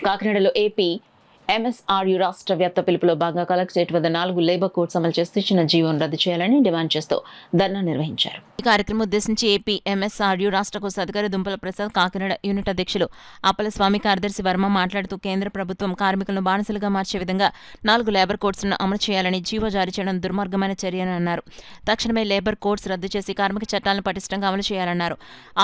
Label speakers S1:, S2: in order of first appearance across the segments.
S1: కాకినాడలో ఏపీ ఎంఎస్ఆర్యు రాష్ట్ర వ్యాప్త పిలుపులో భాగంగా కలెక్టరేట్ వద్ద 4 లేబర్ కోడ్స్ అమలు చేస్తూ ఇచ్చిన జీవోను రద్దు చేయాలని డిమాండ్ చేస్తూ ధర్నా నిర్వహించారు. ఈ కార్యక్రమం ఉద్దేశించి ఏపీ ఎంఎస్ఆర్యు రాష్ట్ర కోశ అధికారి దుంపల ప్రసాద్, కాకినాడ యూనిట్ అధ్యక్షులు అప్పలస్వామి, కార్యదర్శి వర్మ మాట్లాడుతూ కేంద్ర ప్రభుత్వం కార్మికులను బానిసలుగా మార్చే విధంగా 4 లేబర్ కోడ్స్ను అమలు చేయాలని జీవో జారీ చేయడం దుర్మార్గమైన చర్యని అన్నారు. తక్షణమే లేబర్ కోడ్స్ రద్దు చేసి కార్మిక చట్టాలను పటిష్టంగా అమలు చేయాలన్నారు.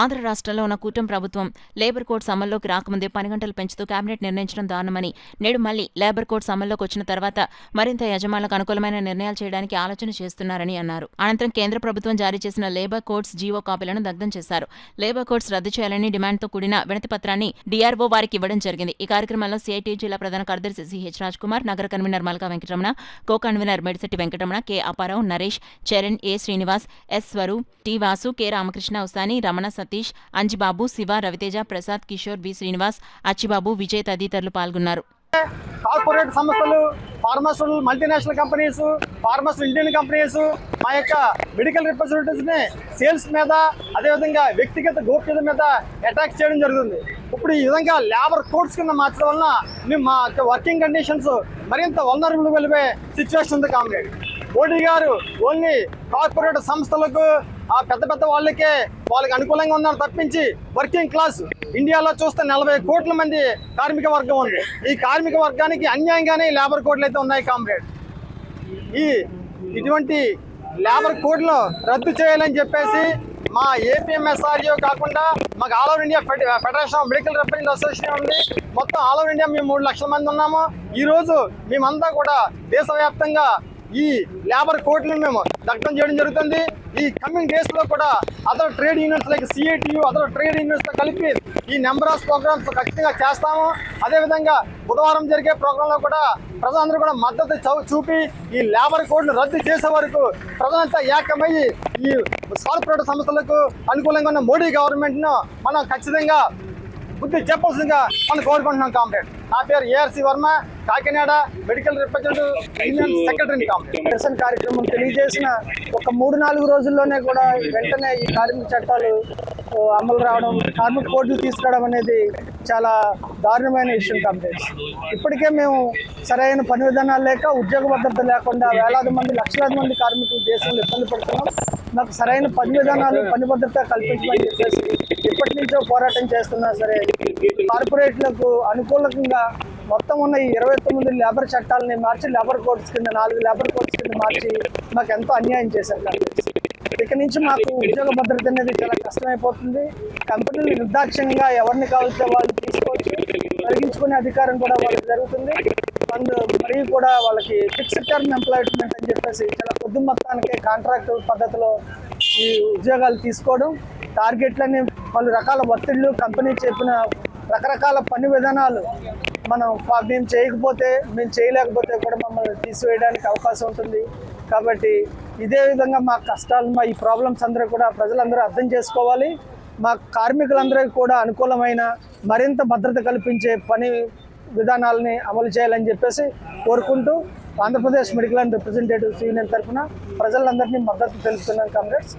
S1: ఆంధ్ర రాష్ట్రంలో ఉన్న కూటమి ప్రభుత్వం లేబర్ కోడ్స్ అమల్లోకి రాకముందే 10 గంటలు పెంచుతూ కేబినెట్ నిర్ణయించడం దారుణమని, నేడు మళ్లీ లేబర్ కోడ్స్ అమల్లోకి వచ్చిన తర్వాత మరింత యజమానులకు అనుకూలమైన నిర్ణయాలు చేయడానికి ఆలోచన చేస్తున్నారని అన్నారు. అనంతరం కేంద్ర ప్రభుత్వం జారీ చేసిన లేబర్ కోడ్స్ జీవో కాపీలను దగ్ధం చేశారు. లేబర్ కోడ్స్ రద్దు చేయాలని డిమాండ్తో కూడిన వినతి పత్రాన్ని డిఆర్ఓ వారికి ఇవ్వడం జరిగింది. ఈ కార్యక్రమంలో సిఐటి జిల్లా ప్రధాన కార్యదర్శి సిహెచ్ రాజ్ కుమార్, నగర convener Malka Venkataramana, co convener Medisetti Venkataramana, K Aparao, Naresh, Charan, A Srinivas, S Swaru, T Vasu, K Ramakrishna, Usani, Ramana, Satish, Anjibabu, Siva, Raviteja, Prasad, Kishore, V Srinivas, Achchibabu, Vijay తదితరులు పాల్గొన్నారు.
S2: కార్పొరేట్ సంస్థలు, pharmaceutical multinational companies, pharmaceutical Indian companies మా యొక్క మెడికల్ రిప్రజెంటేటివ్స్ని సేల్స్ మీద, అదేవిధంగా వ్యక్తిగత గోప్యత మీద అటాక్ చేయడం జరుగుతుంది. ఇప్పుడు ఈ విధంగా లేబర్ కోడ్స్ కింద మార్చడం వలన మేము మా యొక్క వర్కింగ్ కండిషన్స్ మరింత వల్నరబుల్ వెళ్ళిపోయే సిచ్యువేషన్ ఉంది. కామ్రేడ్ మోడీ గారు ఓన్లీ కార్పొరేట్ సంస్థలకు, ఆ పెద్ద వాళ్ళకి అనుకూలంగా ఉన్నారు తప్పించి వర్కింగ్ క్లాస్ ఇండియాలో చూస్తే 40 కోట్ల మంది కార్మిక వర్గం ఉంది. ఈ కార్మిక వర్గానికి అన్యాయంగానే లేబర్ కోడ్లు అయితే ఉన్నాయి. కామ్రేడ్ ఇటువంటి లేబర్ కోడ్లు రద్దు చేయాలని చెప్పేసి మా ఏపీఎంఎస్ఆర్యో కాకుండా మాకు all over India federation of medical representative association ఉంది. మొత్తం ఆల్ ఓవర్ ఇండియా మేము 3 లక్షల మంది ఉన్నాము. ఈరోజు మేమంతా కూడా దేశవ్యాప్తంగా ఈ లేబర్ కోడ్లను మేము దగ్ధం చేయడం జరుగుతుంది. ఈ కమింగ్ డేస్ లో కూడా other trade unions like CITU, other trade unions తో కలిపి ఈ నెంబర్ ఆఫ్ ప్రోగ్రామ్స్ ఖచ్చితంగా చేస్తాము. అదేవిధంగా బుధవారం జరిగే ప్రోగ్రామ్ లో కూడా ప్రజలందరూ కూడా మద్దతు చూపి ఈ లేబర్ కోడ్ను రద్దు చేసే వరకు ప్రజలంతా ఏకమయ్యి ఈ కార్పొరేట్ సంస్థలకు అనుకూలంగా ఉన్న మోడీ గవర్నమెంట్ ను మనం ఖచ్చితంగా బుద్ధి చెప్పాల్సిందిగా మనం కోరుకుంటున్నాం. కామ్రేడ్ నా పేరు ARC Varma, Kakinada medical representative union secretary. నిరసన కార్యక్రమం తెలియజేసిన ఒక 3-4 రోజుల్లోనే కూడా వెంటనే ఈ కార్మిక చట్టాలు అమలు రావడం, కార్మిక కోడ్లు తీసుకురావడం అనేది చాలా దారుణమైన విషయం. కామ్రేడ్స్ ఇప్పటికే మేము సరైన పని విధానాలు లేక, ఉద్యోగ భద్రత లేకుండా వేలాది మంది, లక్షలాది మంది కార్మికులు దేశంలో ఇబ్బంది పడుతున్నాం. మాకు సరైన పని విధానాలు, పని భద్రత కల్పించమని చెప్పేసి ఇప్పటి నుంచో పోరాటం చేస్తున్నా సరే కార్పొరేట్లకు అనుకూలంగా మొత్తం ఉన్న ఈ 29 లేబర్ చట్టాలని మార్చి లేబర్ కోడ్స్ కింద 4 లేబర్ కోడ్స్ కింద మార్చి మాకు ఎంతో అన్యాయం చేశారు. ఇక నుంచి మాకు ఉద్యోగ భద్రత అనేది చాలా కష్టమైపోతుంది. కంపెనీలు నిర్దాక్ష్యంగా ఎవరిని కావాల్సిన వాళ్ళు తీసుకోవచ్చు, తొలగించుకునే అధికారం కూడా వాళ్ళకి జరుగుతుంది. మరియు కూడా వాళ్ళకి ఫిక్స్డ్ టర్మ్ ఎంప్లాయ్మెంట్ అని చెప్పేసి చాలా కొద్ది మొత్తానికి కాంట్రాక్ట్ పద్ధతిలో ఈ ఉద్యోగాలు తీసుకోవడం, టార్గెట్లని పలు రకాల ఒత్తిళ్లు, కంపెనీ చెప్పిన రకరకాల పని విధానాలు మేము చేయలేకపోతే కూడా మమ్మల్ని తీసివేయడానికి అవకాశం ఉంటుంది. కాబట్టి ఇదే విధంగా మా కష్టాలు, మా ఈ ప్రాబ్లమ్స్ అందరూ కూడా ప్రజలందరూ అర్థం చేసుకోవాలి. మా కార్మికులందరికీ కూడా అనుకూలమైన మరింత భద్రత కల్పించే పని విధానాలని అమలు చేయాలని చెప్పేసి కోరుకుంటూ Andhra Pradesh medical and representatives union తరఫున ప్రజలందరినీ మద్దతు తెలుపుతున్నాను. కామ్రేడ్స్